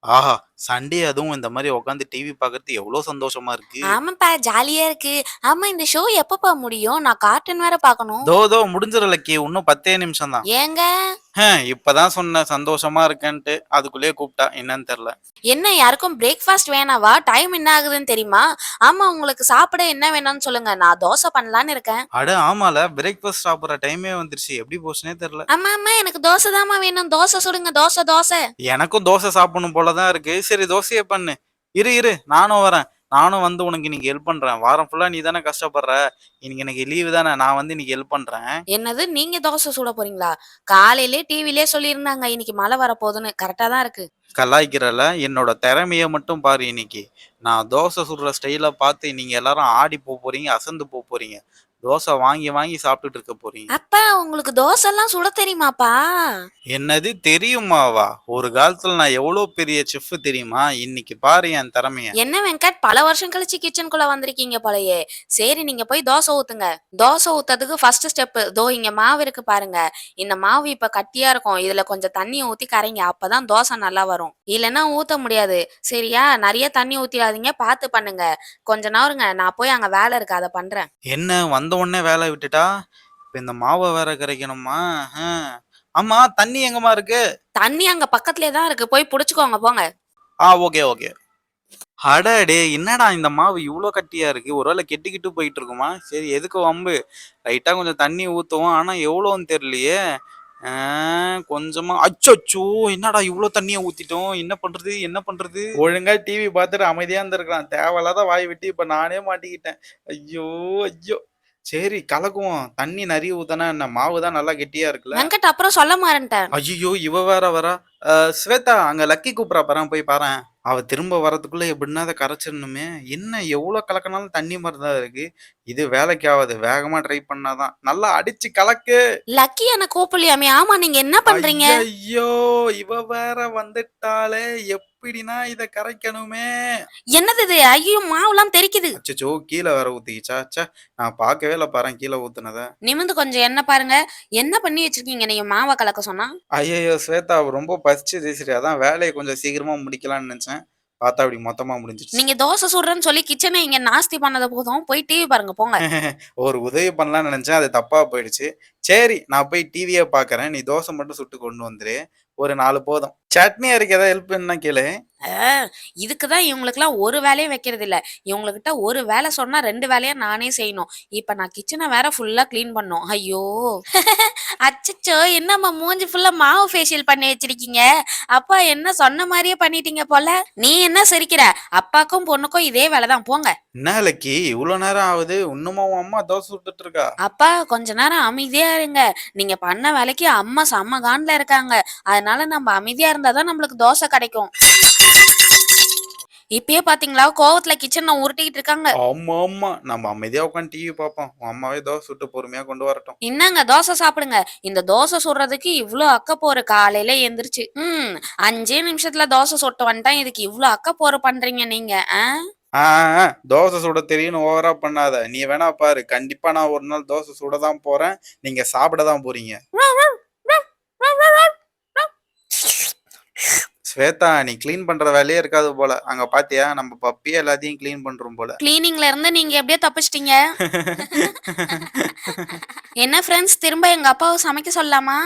ஆஹா! Sunday அதுவும் இந்த மாரி உட்காந்து டிவி பார்க்கறது எவ்ளோ சந்தோஷமா இருக்கு. ஆமாப்பா, ஜாலியா இருக்கு. ஆமா, இந்த ஷோ எப்பப்பா முடியும்? நான் கார்ட்டூன் வேற பார்க்கணும். தோ முடிஞ்சிரும் லக்கி. இன்னும் 10 நிமிஷம் தான். ஏங்க? இப்பதான் சொன்னேன் சந்தோஷமா இருக்கேன்ட்டு. அதுக்குள்ளயே கூப்பிட்டா. என்னன்னு தெர்ல. என்ன யாருக்கும் பிரேக்ஃபாஸ்ட் வேணாவா? டைம் என்ன ஆகுதுன்னு தெரியுமா? ஆமா, உங்களுக்கு சாப்பிட என்ன வேணும்னு சொல்லுங்க. நான் தோசை பண்ணலான்னு இருக்கேன். அட ஆமால, பிரேக்ஃபாஸ்ட் சாப்பிடுற டைமே வந்துருச்சு. எப்படி போச்சுன்னே தெர்ல. அம்மா, எனக்கு தோசை தாம்மா வேணும். தோசை சுடுங்க. தோசை. எனக்கும் தோசை சாப்பிடணும் போல தான் இருக்கு. சரி தோசையே பண்ணு. இரு நானும் வரேன். நானும் வந்து உனக்கு இன்னைக்கு ஹெல்ப் பண்றேன். வாரம் ஃபுல்லா நீ தானே கஷ்டப்படுற. இன்னைக்கு எனக்கு லீவு தானே. நான் வந்து இன்னைக்கு ஹெல்ப் பண்றேன். என்னது, நீங்க தோசை சுட போறீங்களா? காலையிலே டிவிலயே சொல்லியிருந்தாங்க இன்னைக்கு மழை வரப்போகுதுன்னு. கரெக்ட்டா தான் இருக்கு. கலாய்க்கிறல. என்னோட திறமைய மட்டும் பாரு இன்னைக்கு. நான் தோசை சுடுற ஸ்டைல பார்த்து நீங்க எல்லாரும் ஆடி போறீங்க. அசந்து போறீங்க. தோசை வாங்கி வாங்கி சாப்பிட்டுட்டு இருக்க போறீங்க. அப்பா, உங்களுக்கு தோசைலாம் சுட தெரியுமாப்பா? என்னது தெரியுமாவா? ஒரு காலத்துல நான் எவ்ளோ பெரிய செஃப் தெரியுமா? இன்னைக்கு பாரு என் திறமைய. என்ன வெங்கட், பல வருஷம் கழிச்சு கிச்சனுக்குள்ள வந்திருக்கீங்க போலயே. சரி, நீங்க போய் தோசை ஊத்துங்க. தோசை ஊத்துறதுக்கு ஃபர்ஸ்ட் ஸ்டெப் தோ இங்க மாவு இருக்கு பாருங்க. இந்த மாவு இப்ப கட்டியா இருக்கும். இதுல கொஞ்சம் தண்ணிய ஊத்தி கரைங்க. அப்பதான் தோசை நல்லா வரும். இல்லன்னா ஊத்த முடியாது. சரியா? நெறைய தண்ணி ஊத்திராதீங்க. பார்த்து பண்ணுங்க. கொஞ்ச நேரங்க, நான் போய் அங்க வேலை இருக்கு. அத பண்றேன். என்ன வந்த உடனே வேலைய விட்டுட்டா? இப்ப இந்த மாவ வேற கரைக்கணுமா? ஆமா தண்ணி எங்கம்மா இருக்கு? தண்ணி அங்க பக்கத்துலயே தான் இருக்கு. போய் புடிச்சுக்கோங்க போங்க. ஓகே. அட டேய்! என்னடா இந்த மாவு இவ்ளோ கட்டியா இருக்கு? ஒருவேள கெட்டு போயிட்டு இருக்குமா? சரி எதுக்கு வம்பு? லைட்டா கொஞ்சம் தண்ணி ஊத்துவோம். ஆனா எவ்வளோன்னு தெரியலையே! ஆ கொஞ்சமா அச்சச்சோ! என்னடா இவ்ளோ தண்ணிய ஊத்திட்டோம். என்ன பண்றது? ஒழுங்கா டிவி பார்த்துட்டு அமைதியா இருந்திருக்கலாம். தேவையில்லாத வாய் விட்டு இப்ப நானே மாட்டிக்கிட்டேன். ஐயோ! சரி கலக்குவோம். தண்ணி நெறைய ஊத்துனா என்ன? மாவு தான் நல்லா கெட்டியா இருக்குல்ல? வெங்கட், அப்புறம் சொல்ல மறந்துட்டேன். ஐய்யய்யோ! இவ வேற வரா. ஸ்வேதா அங்க லக்கி கூப்பிடுறா பாரேன் போய் பாரேன். அவ திரும்ப வரதுக்குள்ள எப்படின்னா அத கரைச்சிடணுமே. என்ன எவ்ளோ கலக்குனாலும் தண்ணி மாரி தான் இருக்கு. இது வேலைக்கு ஆவாது. வேகமா ட்ரை பண்ணா தான். நல்லா அடிச்சு கலக்கு. லக்கி என்ன கூப்பிடலையாமே? ஆமா, நீங்க என்ன பண்றீங்க? ஐயய்யோ! இவ வேற வந்துட்டாளே! எப்படின்னா இத கரைக்கணுமே. என்னது இது? ஐயோ, மாவுலாம் தெறிக்குது. அச்சச்சோ! கீழ வேற ஊத்திக்கிச்சா? ச்சே! நான் பார்க்கவே இல்ல பாரேன் கீழ ஊத்துனத. நிமிர்ந்து கொஞ்சம் எண்ணெய் பாருங்க. என்ன பண்ணி வச்சிருக்கீங்க நீங்க மாவ கலக்க சொன்னா? ஐயய்யோ! ஸ்வேதா ரொம்ப பசிச்சுது. சரி அதான் வேலைய கொஞ்சம் சீக்கிரமா முடிக்கலான்னு நெனச்சேன். பார்த்தா இப்படி மொத்தமா முடிஞ்சிருச்சு. நீங்க தோசை சுடுறேன்னு சொல்லி கிச்சன இங்க நாஸ்தி பண்ணது போதும். போய் டிவி பாருங்க போங்க. ஒரு உதவி பண்ணலாம்னு நெனச்சேன். அது தப்பா போயிடுச்சு. சரி, நான் போய் டிவியே பார்க்குறேன். நீ தோசை மட்டும் சுட்டு கொண்டு வந்துரு. ஒரு 4 போதும். சட்னி அரைக்க ஏதாவது ஹெல்ப் வேணும்னா கேளு. ஆ, இதுக்கு தான் இவங்களுக்கெல்லாம் ஒரு வேலையும் வைக்கிறதில்ல. இவங்ககிட்ட ஒரு வேலை சொன்னா 2 வேலையா நானே செய்யணும். இப்ப நான் கிச்சன வேற ஃபுல்லா கிளீன் பண்ணணும். ஐயோ! அச்சச்சோ! என்னம்மா மூஞ்சி ஃபுல்லா மாவு ஃபேஷியல் பண்ணி வச்சிருக்கீங்க? அப்பா என்ன சொன்ன மாரியே பண்ணிட்டீங்க போல. நீ என்ன சிரிக்கிற? அப்பாக்கும் பொண்ணுக்கும் இதே வேலை தான் போங்க. என்ன லக்கி இவ்ளோ நேரம் ஆவுது. இன்னுமா உன் அம்மா தோசை சுட்டுட்டு இருக்கா? அப்பா, கொஞ்ச நேரம் அமைதியா இருங்க. நீங்க பண்ண வேலைக்கு அம்மா செம்ம காண்டுல இருக்காங்க. அதனால நம்ம அமைதியா இருந்தா தான் நம்மளுக்கு தோசை கிடைக்கும். இப்பயே பாத்தீங்களா? கோவத்துல கிச்சன உருட்டிக்கிட்டு இருக்காங்க. ஆமாமா. நம்ம அமைதியா உட்காந்து டிவி பார்ப்போம். உன் அம்மாவே தோசை சுட்டு பொறுமையா கொண்டு வரட்டும். இந்தாங்க தோசை சாப்பிடுங்க. இந்த தோசை சுடுறதுக்கு இவ்ளோ அக்கப்போரு காலையில எந்திரிச்சு. 5 நிமிஷத்துல தோசை சுட்டு வந்துட்டேன். இதுக்கு இவ்ளோ அக்கப்போரு பண்றீங்க நீங்க. ஆ? ஆ, ஆ. தோசை சுட தெரியும்னு ஓவரா பண்ணாத. நீ வேணா பாரு. கண்டிப்பா நான் ஒரு நாள் தோசை சுட தான் போறேன். நீங்க சாப்பிட தான் போறீங்க. ஸ்வேதா, நீ கிளீன் பண்ற வேலையே இருக்காது போல. அங்க பாத்தியா? நம்ம பப்பியே எல்லாத்தையும் கிளீன் பண்ரும் போல. கிளீனிங்ல இருந்து நீங்க எப்படியோ தப்பிச்சிட்டீங்க. என்ன ஃப்ரெண்ட்ஸ், திரும்ப எங்க அப்பாவ சமைக்க சொல்லலாமா?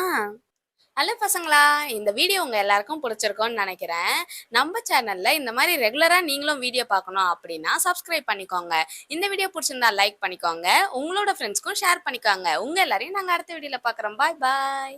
ஹலோ பசங்களா, இந்த வீடியோ உங்க எல்லாருக்கும் பிடிச்சிருக்கும்னு நினைக்கிறேன். நம்ம சேனல்ல இந்த மாதிரி ரெகுலரா நீங்களும் வீடியோ பார்க்கணும் அப்படின்னா சப்ஸ்கிரைப் பண்ணிக்கோங்க. இந்த வீடியோ பிடிச்சிருந்தா லைக் பண்ணிக்கோங்க. உங்களோட ஃப்ரெண்ட்ஸ்க்கும் ஷேர் பண்ணிக்கோங்க. உங்க எல்லாரையும் நாங்க அடுத்த வீடியோல பார்க்குறோம். பாய் பாய்.